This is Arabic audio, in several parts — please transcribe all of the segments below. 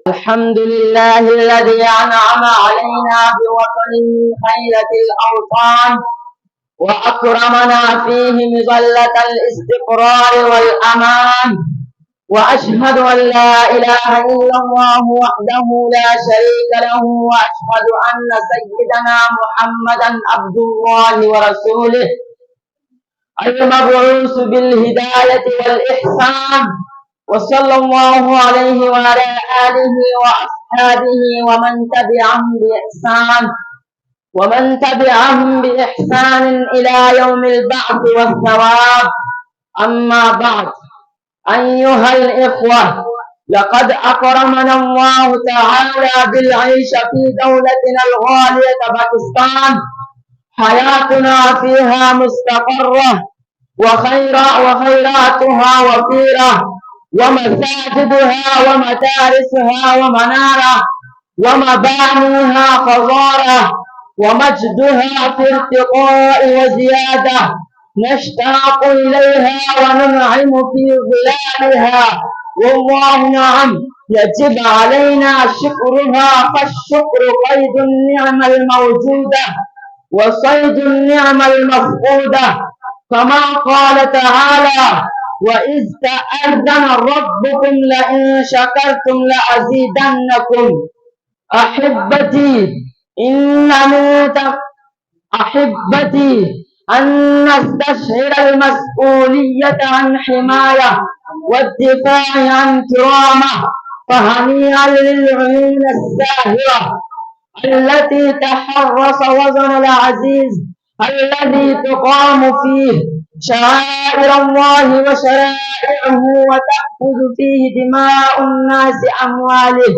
الحمد لله الذي أنعم علينا بوطنه خيرة الأوطان وأكرمنا فيه مظلة الاستقرار والأمان، وأشهد أن لا إله إلا الله وحده لا شريك له، وأشهد أن سيدنا محمدا عبد الله ورسوله المبعوث بالهداية والإحسان، وصلى الله عليه وعلى آله وأصحابه ومن تبعهم بإحسان إلى يوم البعث والثواب. أما بعد، أيها الإخوة، لقد أكرمنا الله تعالى بالعيش في دولتنا الغالية باكستان، حياتنا فيها مستقرة وخيراتها وفيرة، ومساجدها ومدارسها ومنارة، ومبانيها خضارة، ومجدها في ارتقاء وزيادة، نشتاق إليها وننعم في ظلالها، والله نعم يجب علينا شكرها، فالشكر قيد النعمة الموجودة وصيد النعمة المفقودة، كما قال تعالى: وإذ تأذن ربكم لئن شكرتم لأزيدنكم. أحبتي أن نستشعر المسؤولية عن حماية والدفاع عن كرامة، فهنيئا للعيون الساهرة التي تحرص وزن العزيز الذي تقام فيه شعائر الله وشرائعه وتأخذ فيه دماء الناس أمواله.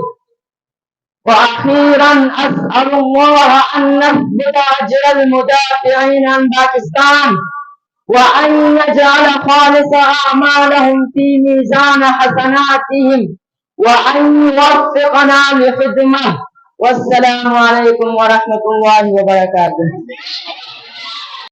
وأخيرا أسأل الله أن يثبت أجر المدافعين عن باكستان، وأن يجعل خالص أعمالهم في ميزان حسناتهم، وأن يوفقنا لخدمة. والسلام عليكم ورحمة الله وبركاته.